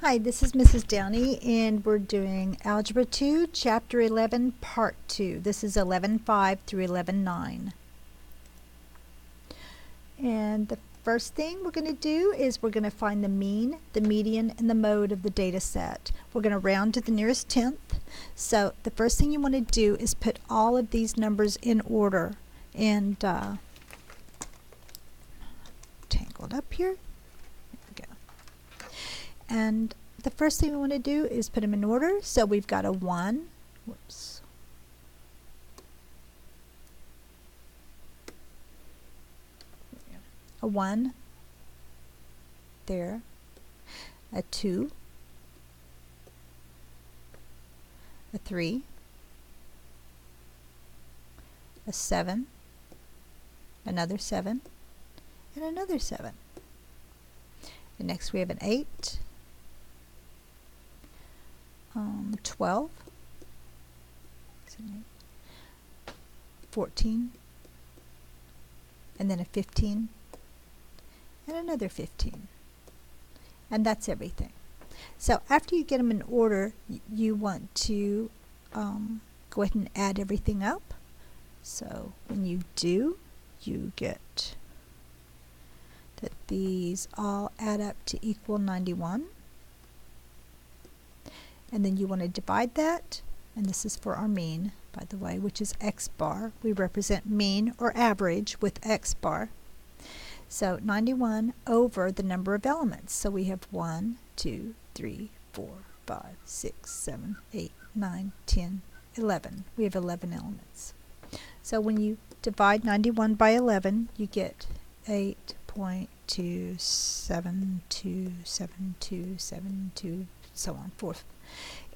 Hi, this is Mrs. Downey, and we're doing Algebra 2, Chapter 11, Part 2. This is 11.5 through 11.9. And the first thing we're going to do is we're going to find the mean, the median, and the mode of the data set. We're going to round to the nearest tenth. So the first thing you want to do is put all of these numbers in order. And tangled up here. And the first thing we want to do is put them in order. So we've got a 1. Whoops. A 1 there. A 2. A 3. A 7. Another 7. And another 7. And next we have an 8. 12, 14, and then a 15, and another 15. And that's everything. So after you get them in order, you want to go ahead and add everything up. So when you do, you get that these all add up to equal 91. And then you want to divide that, and this is for our mean, by the way, which is x bar. We represent mean or average with x bar. So 91 over the number of elements. So we have 1, 2, 3, 4, 5, 6, 7, 8, 9, 10, 11. We have 11 elements. So when you divide 91 by 11, you get 8.2727272, so on forth.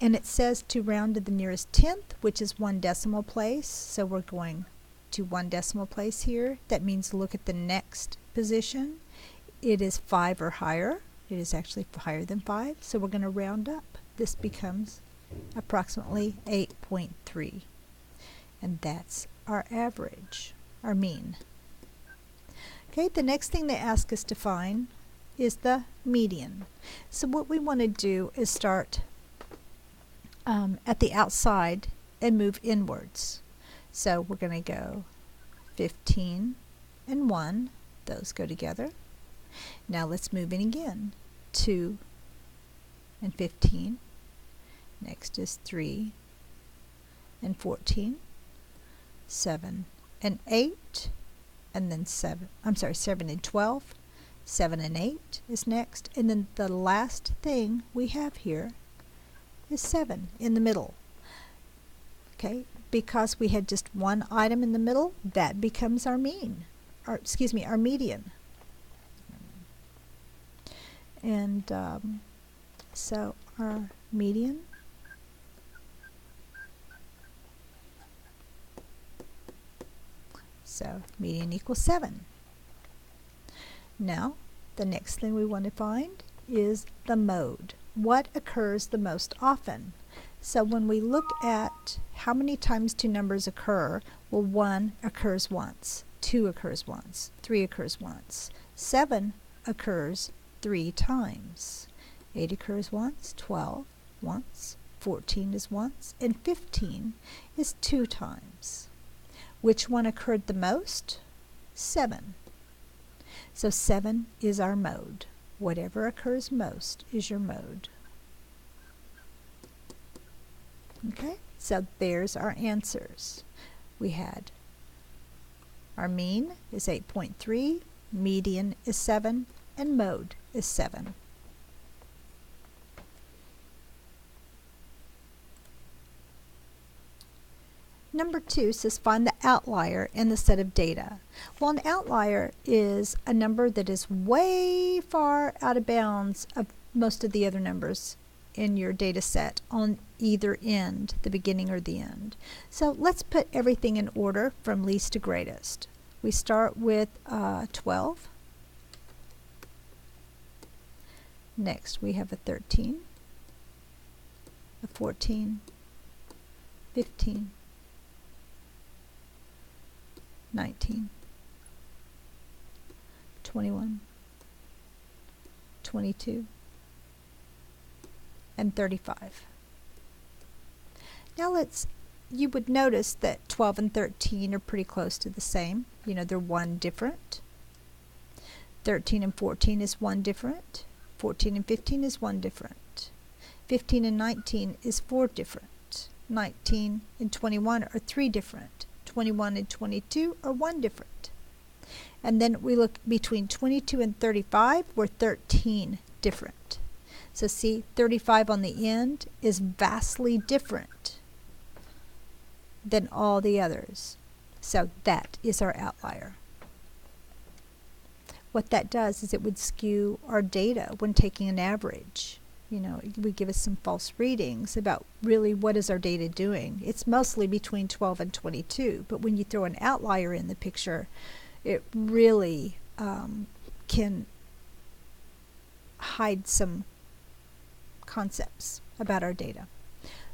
And it says to round to the nearest tenth, which is 1 decimal place. So we're going to 1 decimal place here. That means look at the next position. It is 5 or higher. It is actually higher than 5. So we're going to round up. This becomes approximately 8.3. And that's our average, our mean. Okay, the next thing they ask us to find is the median. So what we want to do is start at the outside and move inwards. So we're going to go 15 and 1. Those go together. Now let's move in again. 2 and 15. Next is 3 and 14. 7 and 8. And then 7 and 12. 7 and 8 is next. And then the last thing we have here is 7 in the middle. Okay, because we had just one item in the middle, that becomes our mean, or excuse me, our median. And so our median equals 7. Now, the next thing we want to find is the mode. What occurs the most often? So when we look at how many times two numbers occur, well, 1 occurs once, 2 occurs once, 3 occurs once, 7 occurs 3 times, 8 occurs once, 12 once, 14 is once, and 15 is 2 times. Which one occurred the most? 7. So 7 is our mode. Whatever occurs most is your mode. Okay, so there's our answers. We had our mean is 8.3, median is 7, and mode is 7. Number 2 says find the outlier in the set of data. Well, an outlier is a number that is way far out of bounds of most of the other numbers in your data set on either end, the beginning or the end. So let's put everything in order from least to greatest. We start with 12. Next we have a 13, a 14, 15, 19, 21, 22, and 35. Now you would notice that 12 and 13 are pretty close to the same. You know, they're 1 different. 13 and 14 is 1 different. 14 and 15 is 1 different. 15 and 19 is 4 different. 19 and 21 are 3 different. 21 and 22 are 1 different. And then we look between 22 and 35, we're 13 different. So see, 35 on the end is vastly different than all the others. So that is our outlier. What that does is it would skew our data when taking an average. You know, it would give us some false readings about really what is our data doing. It's mostly between 12 and 22, but when you throw an outlier in the picture, it really can hide some concepts about our data.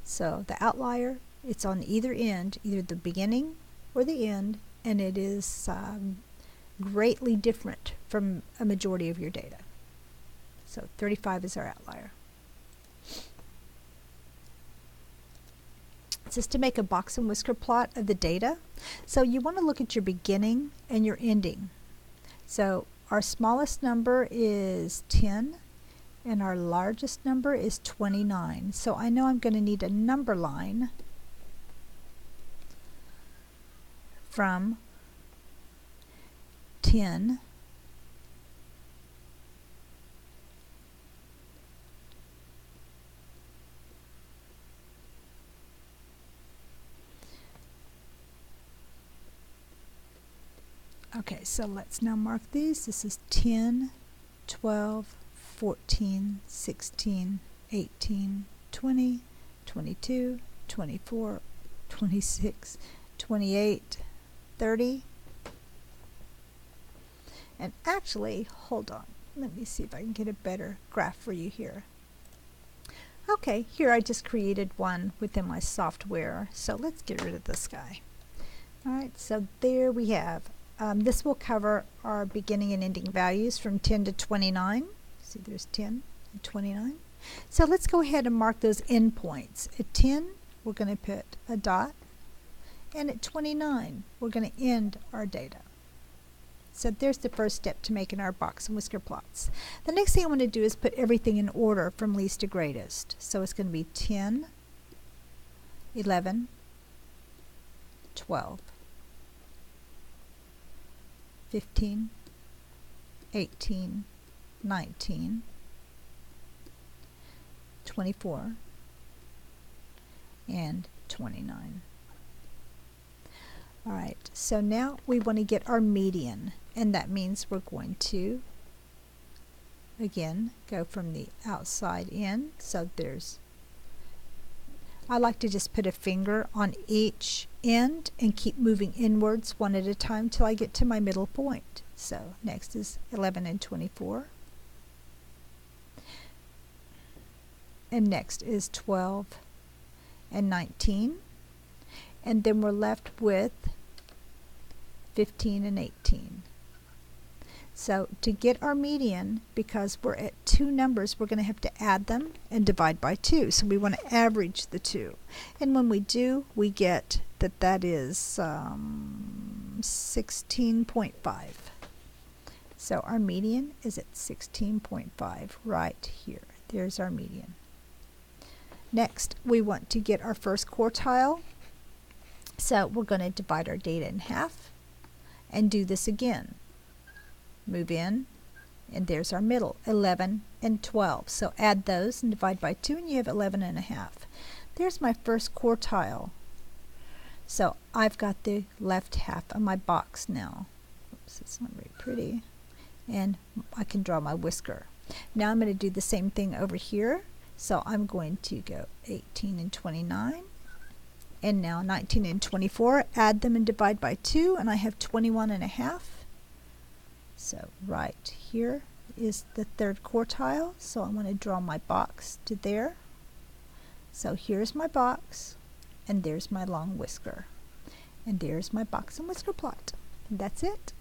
So the outlier, it's on either end, either the beginning or the end, and it is greatly different from a majority of your data. So 35 is our outlier. This is to make a box and whisker plot of the data. So you want to look at your beginning and your ending. So our smallest number is 10 and our largest number is 29. So I know I'm going to need a number line from 10 Okay, so let's now mark these. This is 10, 12, 14, 16, 18, 20, 22, 24, 26, 28, 30. And actually, hold on. Let me see if I can get a better graph for you here. Okay, here I just created one within my software. So let's get rid of this guy. All right, so there we have. This will cover our beginning and ending values from 10 to 29. See, there's 10 and 29. So let's go ahead and mark those endpoints. At 10, we're going to put a dot. And at 29, we're going to end our data. So there's the first step to making our box and whisker plots. The next thing I want to do is put everything in order from least to greatest. So it's going to be 10, 11, 12. 15, 18, 19, 24, and 29. All right, so now we want to get our median, and that means we're going to, again, go from the outside in. So I like to just put a finger on each end and keep moving inwards one at a time till I get to my middle point. So next is 11 and 24. And next is 12 and 19. And then we're left with 15 and 18. So to get our median, because we're at two numbers, we're going to have to add them and divide by 2. So we want to average the 2. And when we do, we get that is 16.5. So our median is at 16.5 right here. There's our median. Next, we want to get our first quartile. So we're going to divide our data in half and do this again. Move in, and there's our middle, 11 and 12. So add those and divide by 2, and you have 11 and a half. There's my first quartile. So I've got the left half of my box now. Oops, it's not very pretty. And I can draw my whisker. Now I'm going to do the same thing over here. So I'm going to go 18 and 29. And now 19 and 24. Add them and divide by 2, and I have 21 and a half. So right here is the third quartile. So I want to draw my box to there. So here's my box, and there's my long whisker. And there's my box and whisker plot. And that's it.